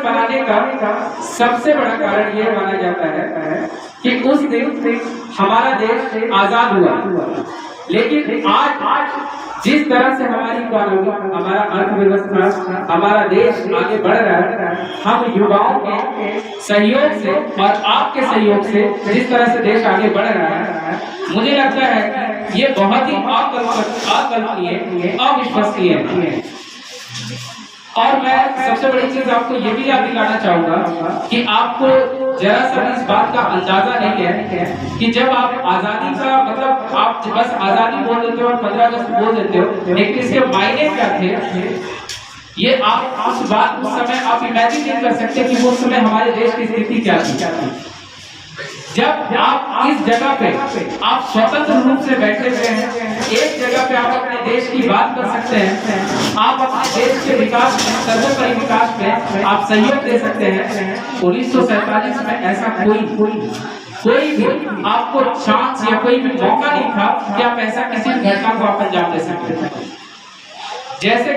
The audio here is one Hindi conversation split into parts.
बनाने का सबसे बड़ा कारण यह माना जाता है कि उस दिन हमारा देश आजाद हुआ। लेकिन आज जिस तरह से हमारी इकोनॉमी, हमारा अर्थव्यवस्था, हमारा देश आगे बढ़ रहा है, हम युवाओं के सहयोग से और आपके सहयोग से जिस तरह से देश आगे बढ़ रहा है, मुझे लगता है ये बहुत ही अकल्पनीय, अविश्वसनीय है। और मैं सबसे बड़ी चीज आपको ये भी याद दिलाना चाहूंगा कि आपको जरा सा इस बात का अंदाजा नहीं है कि जब आप आजादी का मतलब आप बस आजादी बोल देते हो और 15 अगस्त बोल देते हो, लेकिन इसके मायने क्या थे ये आप उस समय आप इमेजिन नहीं कर सकते कि वो समय हमारे देश की स्थिति क्या थी। जब आप इस जगह पे आप स्वतंत्र रूप से बैठे हुए हैं, एक जगह पे आप अपने देश की बात कर सकते हैं, आप अपने देश के विकास में, सर्वोपरि विकास में आप सहयोग दे सकते हैं। 1947 में ऐसा कोई भी आपको चांस या कोई भी मौका नहीं था कि आप ऐसा किसी घटना को आप अंजाम दे सकते थे। जैसे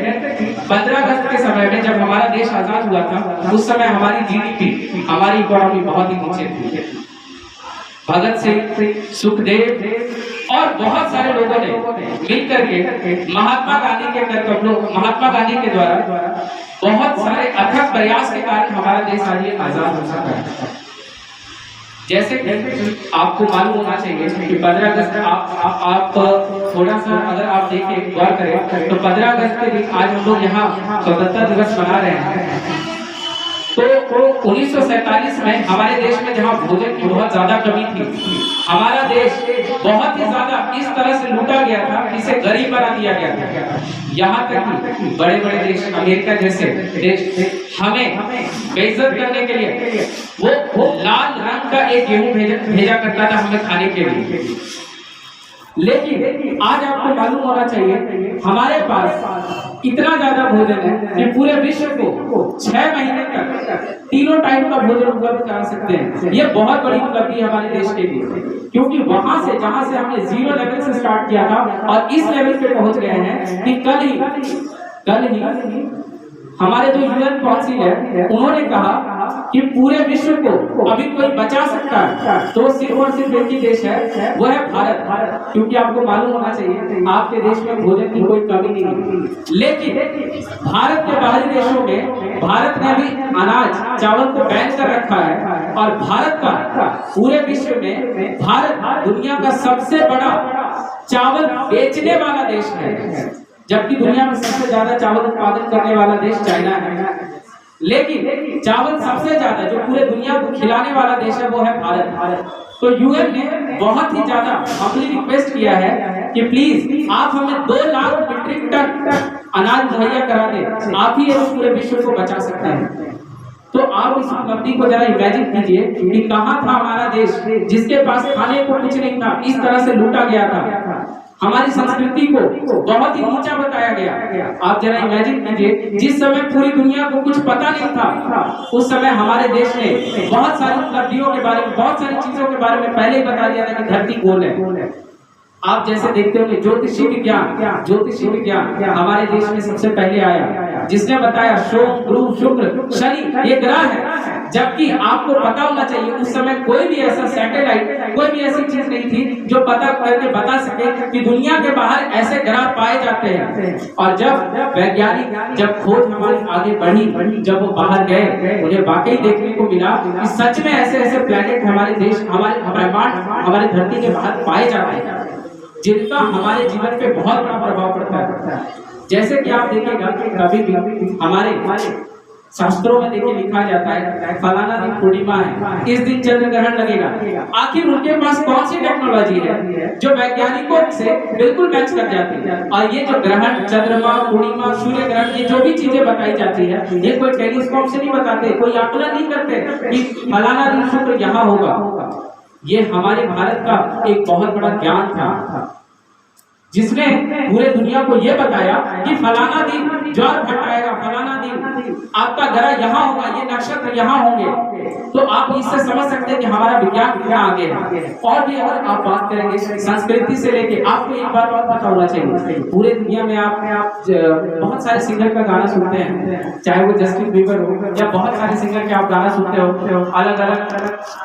15 अगस्त के समय में जब हमारा देश आजाद हुआ था, उस समय हमारी जीडीपी, हमारी इकोनॉमी बहुत ही नीचे थी। भगत सिंह, सुखदेव और बहुत सारे लोगों ने मिलकर के महात्मा गांधी के द्वारा बहुत सारे अथक प्रयास के कारण हमारा देश आज ये आजाद हो सका है। जैसे आपको मालूम होना चाहिए कि 15 अगस्त आप थोड़ा सा अगर आप देखें, गौर करें तो 15 अगस्त के दिन आज हम लोग यहाँ स्वतंत्रता दिवस मना रहे हैं। तो 1947 में हमारे देश में जहाँ भोजन की बहुत ज्यादा कमी थी, हमारा देश बहुत ही ज्यादा इस तरह से लूटा गया था कि इसे गरीब बना दिया गया था। यहाँ तक कि बड़े बड़े देश, अमेरिका जैसे देश हमें बेइज्जत करने के लिए वो लाल रंग का एक गेहूं भेजा करता था हमें खाने के लिए। लेकिन आज आपको मालूम होना चाहिए हमारे पास इतना ज्यादा भोजन है कि पूरे विश्व को 6 महीने तक 3 टाइम का भोजन उपलब्ध करा सकते हैं। ये बहुत बड़ी उपलब्धि है हमारे देश के लिए, क्योंकि वहां से जहां से हमने 0 लेवल से स्टार्ट किया था और इस लेवल पे पहुंच गए हैं कि कल ही हमारे जो यूएन काउंसिल है उन्होंने कहा कि पूरे विश्व को अभी कोई बचा सकता है तो सिर्फ और सिर्फ एक ही देश है, वो है भारत। क्योंकि आपको मालूम होना चाहिए आपके देश में भोजन की कोई कमी नहीं है। लेकिन भारत के बाहरी देशों में भारत ने अभी अनाज, चावल को बैन कर रखा है और भारत का पूरे विश्व में भारत दुनिया का सबसे बड़ा चावल बेचने वाला देश है, जबकि दुनिया में सबसे ज्यादा चावल उत्पादन करने वाला देश चाइना है। लेकिन चावल सबसे ज्यादा जो पूरे दुनिया को खिलाने वाला देश है वो है भारत। तो यूएन ने बहुत ही ज्यादा अपनी रिक्वेस्ट किया है कि प्लीज आप हमें 2 लाख मीट्रिक टन अनाज मुहैया करा दें, आप ही पूरे विश्व को बचा सकते हैं। तो आप इस उपलब्धि को जरा इमेजिन कीजिए कि कहाँ था हमारा देश जिसके पास खाने को कुछ नहीं था, इस तरह से लूटा गया था, हमारी संस्कृति को बहुत ही नीचा बताया गया। आप जरा इमेजिन कीजिए जिस समय पूरी दुनिया को कुछ पता नहीं था, उस समय हमारे देश ने बहुत सारी उपलब्धियों के बारे में, बहुत सारी चीजों के बारे में पहले ही बता दिया था कि धरती गोल है। आप जैसे देखते होंगे ज्योतिषी विज्ञान हमारे देश में सबसे पहले आया, जिसने बताया सोम, गुरु, शुक्र, शनि ये ग्रह है। जबकि आपको पता होना चाहिए उस समय कोई भी ऐसा सैटेलाइट, कोई भी ऐसी चीज नहीं थी जो पता करके बता सके कि दुनिया के बाहर ऐसे ग्रह पाए जाते हैं। और जब वैज्ञानिक, जब खोज हमारी आगे बढ़ी, जब वो बाहर गए, उन्हें वाकई देखने को मिला कि सच में ऐसे ऐसे प्लैनेट हमारे देश, हमारे ब्रह्मांड, हमारे धरती के बाहर पाए जाते हैं जिनका हमारे जीवन पे बहुत बड़ा प्रभाव पड़ता है। जैसे कि आप देखिएगा कभी भी हमारे शास्त्रों में देखिए लिखा जाता है फलाना दिन पूर्णिमा है, इस दिन चंद्र ग्रहण लगेगा। आखिर उनके पास कौन सी टेक्नोलॉजी है जो वैज्ञानिकों से बिल्कुल मैच कर जाती है? और ये जो ग्रहण, चंद्रमा, पूर्णिमा, सूर्य ग्रहण, ये जो भी चीजें बताई जाती है, ये कोई टेलीस्कोप से नहीं बताते, कोई आकलन नहीं करते कि फलाना दिन शुक्र यहाँ होगा। ये हमारे भारत का एक बहुत बड़ा ज्ञान था जिसने पूरे दुनिया को ये बताया कि फलाना दिन ज्वार भट्ट आएगा, फलाना दिन आपका ग्रह यहाँ होगा, ये नक्षत्र यहाँ होंगे। तो आप इससे समझ सकते हैं कि हमारा विज्ञान कितना आगे है। और भी अगर आप बात करेंगे संस्कृति से लेके, आपको एक बात और पता होना चाहिए, पूरे दुनिया में आप बहुत सारे सिंगर का गाना सुनते हैं, चाहे वो जस्टिन बीबर हो या बहुत सारे सिंगर के आप गाना सुनते हो, अलग अलग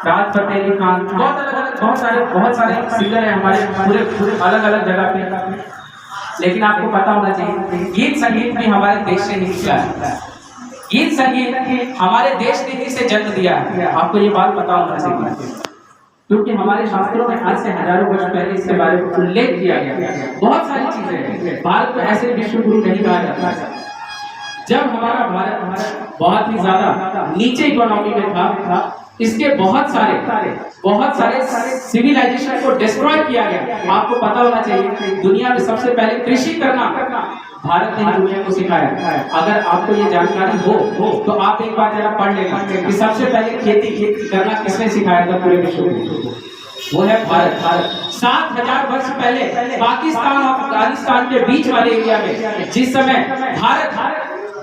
राहत फतेह अली खान, बहुत सारे सिंगर हैं हमारे पूरे अलग अलग जगह पे। लेकिन आपको पता होना चाहिए गीत संगीत भी हमारे देश से ही निकला है, गीत संगीत हमारे देश ने ही से जन्म दिया है। आपको ये बात पता होना चाहिए, क्योंकि हमारे शास्त्रों में आज से हजारों वर्ष पहले इसके बारे में उल्लेख किया गया। बहुत सारी चीजें हैं, भारत को ऐसे विश्व गुरु नहीं कहा जाता। जब हमारा भारत बहुत ही ज्यादा नीचे इकोनॉमी में था, इसके बहुत सारे सिविलाइजेशन को डिस्ट्रॉय किया गया। आपको पता होना चाहिए दुनिया में सबसे पहले कृषि करना भारत ने दुनिया को सिखाया। अगर आपको ये जानकारी हो तो आप एक बार जरा पढ़ लेना कि सबसे पहले खेती करना किसने सिखाया था पूरे विश्व में, वो है भारत। 7000 वर्ष पहले पाकिस्तान और अफगानिस्तान के बीच वाले एरिया में, जिस समय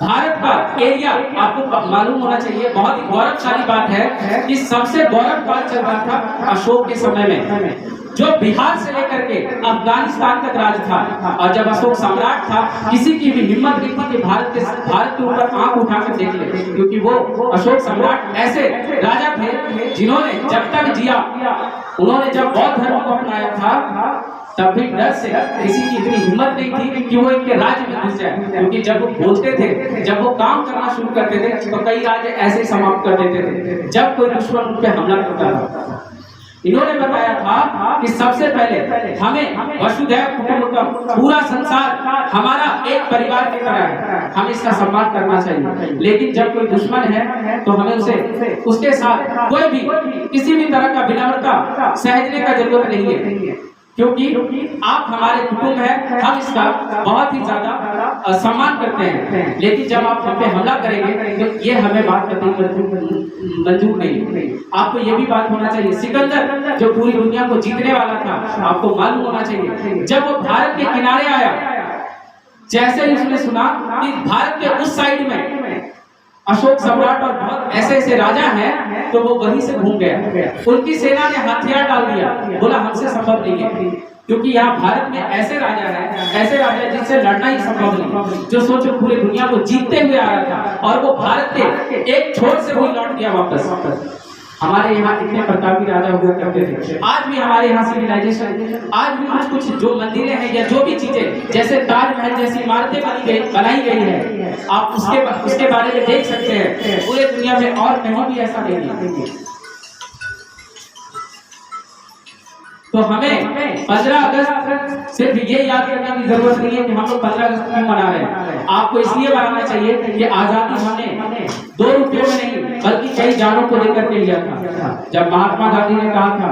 भारत का एरिया, आपको मालूम होना चाहिए, बहुत ही गौरवशाली बात है कि सबसे गौरव काल चल रहा था अशोक के समय में, जो बिहार से लेकर के अफगानिस्तान तक राज था। और जब अशोक सम्राट था, किसी की भी हिम्मत नहीं थी कि भारत के ऊपर आंख उठाकर देख ले, क्योंकि वो अशोक सम्राट ऐसे राजा थे जिन्होंने जब तक जिया, उन्होंने जब बौद्ध धर्म को अपनाया था, तब भी डर से किसी की इतनी हिम्मत नहीं थी कि वो इनके राज्य में घुस जाए, क्योंकि जब वो बोलते थे, जब वो काम करना शुरू करते थे, तो कई राज्य ऐसे समाप्त कर देते थे जब कोई दुश्मन उन पे हमला करता था। इन्होंने बताया था कि सबसे पहले हमें वसुधैव कुटुंबकम, पूरा संसार हमारा एक परिवार की तरह है, हमें इसका सम्मान करना चाहिए। लेकिन जब कोई दुश्मन है तो हमें उसके साथ कोई भी किसी भी तरह का विनम्रता सहजने का जरूरत नहीं है, क्योंकि आप हमारे कुटुंब हैं, हम इसका बहुत ही ज्यादा सम्मान करते हैं। लेकिन जब आप हम पे हमला करेंगे तो ये हमें बात करनी मंजूर नहीं। आपको ये भी बात होना चाहिए, सिकंदर जो पूरी दुनिया को जीतने वाला था, आपको मालूम होना चाहिए, जब वो भारत के किनारे आया, जैसे ही उसने सुना कि भारत के उस साइड में अशोक सम्राट और बहुत ऐसे राजा हैं, तो वो वहीं से घूम गया। उनकी सेना ने हथियार डाल दिया, बोला हमसे संभव नहीं है, क्योंकि यहाँ भारत में ऐसे राजा जिनसे लड़ना ही संभव नहीं, जो सोचो पूरे दुनिया को जीतते हुए आ रहा था, और वो भारत के एक छोर से वही लौट गया वापस। हमारे यहाँ इतने प्रतापी राजा हुआ करते थे, आज भी हमारे यहाँ सिविलाइजेशन, आज भी कुछ जो मंदिरें हैं या जो भी चीजें, जैसे ताजमहल जैसी इमारतें बनाई गई है, आप उसके बारे में देख सकते हैं, पूरे दुनिया में और कहीं भी ऐसा नहीं है। तो हमें 15 अगस्त सिर्फ ये याद करने की जरूरत नहीं है कि हम लोग 15 अगस्त क्यों मना रहे हैं। आपको इसलिए मनाना चाहिए कि आजादी हमने 2 रुपये में नहीं, बल्कि कई जानों को लेकर के लिया था। जब महात्मा गांधी ने कहा था,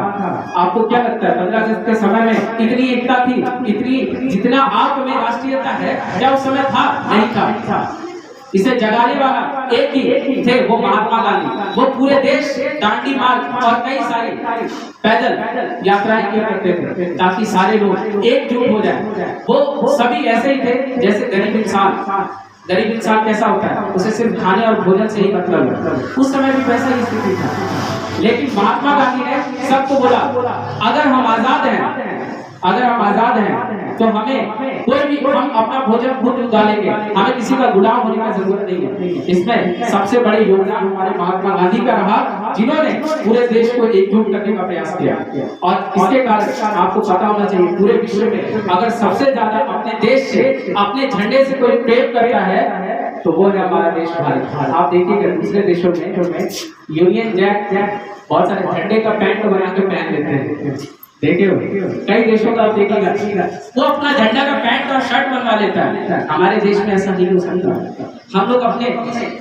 आपको क्या लगता है 15 अगस्त के समय में इतनी एकता थी, इतनी जितना आप में राष्ट्रीयता है, क्या उस समय था? नहीं था। इसे जगाने वाला एक ही थे, वो महात्मा गांधी। वो पूरे देश दांडी मार्च और कई सारी पैदल यात्राएं किया करते थे, ताकि सारे लोग एकजुट हो जाए। वो सभी ऐसे ही थे जैसे गरीब इंसान कैसा होता है, उसे सिर्फ खाने और भोजन से ही मतलब है। उस समय भी वैसा ही स्थिति था, लेकिन महात्मा गांधी ने सबको बोला, अगर हम आजाद हैं तो हमें कोई भी, हम अपना भोजन खुद उगा लेंगे, हमें किसी का गुलाम होने की जरूरत नहीं है। इसमें सबसे बड़े योगदान हमारे महात्मा गांधी का रहा, जिन्होंने पूरे देश को एकजुट करने का प्रयास किया। और इसके कारण आपको पता होना चाहिए, पूरे विश्व में अगर सबसे ज्यादा अपने देश से, अपने झंडे से कोई प्रेम करता है तो वो है हमारा देश भारत। आप देखिएगा दूसरे देशों में यूनियन जैक बहुत सारे झंडे का पैंट बना के पहन लेते हैं, देखे हो कई देशों का आप देखिएगा, वो अपना झंडा का पैंट और शर्ट बनवा लेता है। हमारे देश में ऐसा नहीं हो सकता। हम लोग अपने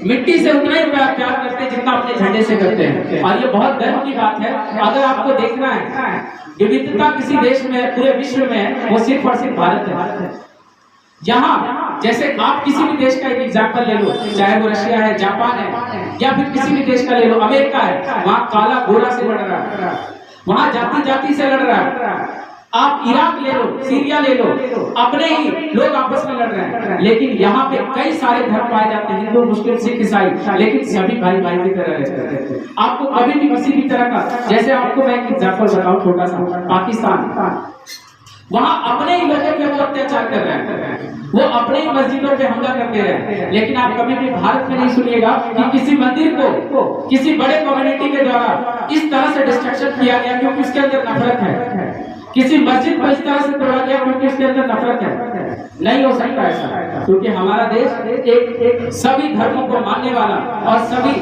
मिट्टी से उतना ही प्यार करते हैं जितना अपने झंडे से करते हैं, और ये बहुत गर्व की बात है। अगर आपको देखना है विविधता किसी देश में, पूरे विश्व में, वो सिर्फ और सिर्फ भारत है। यहाँ जैसे आप किसी भी देश का एक एग्जाम्पल ले लो, चाहे वो रशिया है, जापान है, या फिर किसी भी देश का ले लो, अमेरिका है, वहाँ काला गोरा से लड़ रहा है, वहाँ जाति से लड़ रहा है। आप इराक ले लो, सीरिया ले लो, अपने ही लोग आपस में लड़ रहे हैं, लेकिन यहाँ पे कई सारे धर्म पाए जाते हैं, हिंदू, मुस्लिम, सिख, ईसाई, लेकिन सभी भाई भाई की तरह रहते हैं। आपको कभी भी किसी भी तरह का, जैसे आपको मैं एक एग्जाम्पल बताऊं छोटा सा, पाकिस्तान, वहां अपने ही लोगों पे वो अत्याचार कर रहे हैं, वो अपने ही मस्जिदों पे हमला करते रहे, लेकिन आप कभी भी भारत में नहीं सुनिएगा कि किसी मंदिर को किसी बड़े कम्युनिटी के द्वारा इस तरह से डिस्ट्रक्शन किया गया क्योंकि उसके अंदर नफरत है, किसी मस्जिद को इस तरह से तोड़ा गया क्योंकि उसके अंदर नफरत है। नहीं हो सकता ऐसा, क्योंकि हमारा देश एक सभी धर्मों को मानने वाला और सभी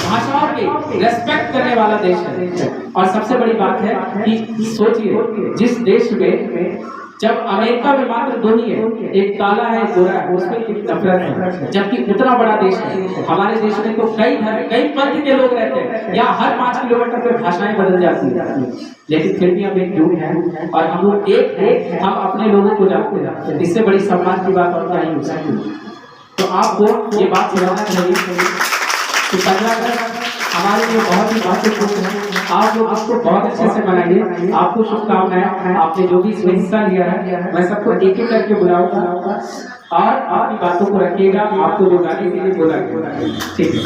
भाषाओं की रेस्पेक्ट करने वाला देश है। और सबसे बड़ी बात है कि सोचिए, जिस देश में जब अमेरिका में मात्र दो ही है, एक काला है, एक गोरा है, उसमें कितनी नफरत है, जबकि उतना बड़ा देश है। हमारे देश में तो कई पंथ के लोग रहते हैं, या हर 5 किलोमीटर पे भाषाएं बदल जाती है, लेकिन फिर भी हम एकजुट हैं और हम लोग एक हैं, हम अपने लोगों को जानते हैं। इससे बड़ी सम्मान की बात और क्या ही हो सकती है। तो आपको ये बात समझना चाहिए कि 15 अगस्त हमारे लिए बहुत ही महत्वपूर्ण है। आप लोग इसको बहुत अच्छे से मनाइए। आपको शुभकामनाएं। आपने जो भी इसमें हिस्सा लिया है, मैं सबको एक एक करके बुलाऊंगा और आपकी बातों को रखिएगा। आपको जो गाने के लिए बोला, ठीक है।